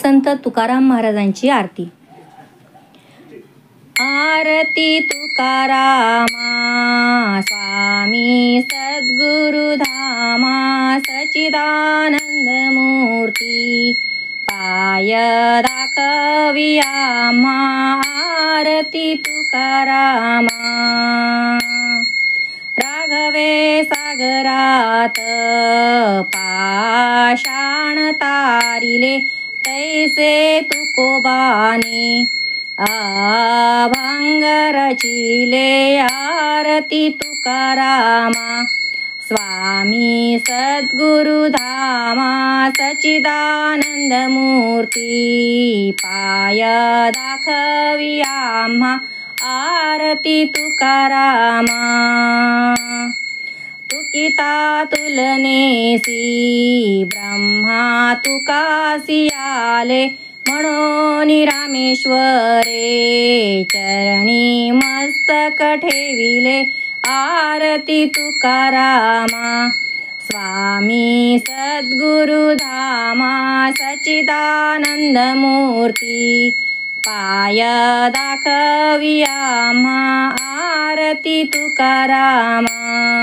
संत तुकाराम महाराजांची आरती. आरती तुकारामा स्वामी सद्गुरु धामा सच्चिदानंद मूर्ती पाय दाखविया आरती तुकारामा. राघवे सागरात पाषाण तारिले तैसे तुकोबाने अभंग रचिले आरती तुकारामा. स्वामी सद्गुरु धामा सच्चिदानंद मूर्ती पाय दाखविया आरती तुकारामा. तुकिता तुलनेसी ब्रह्मा तुकासी आले म्हणून रामेश्वरे चरणी मस्तक ठेविले आरती तुकारामा. स्वामी सद्गुरु धामा सच्चिदानंद मूर्ती पाय दाखविया आरती तुकारामा.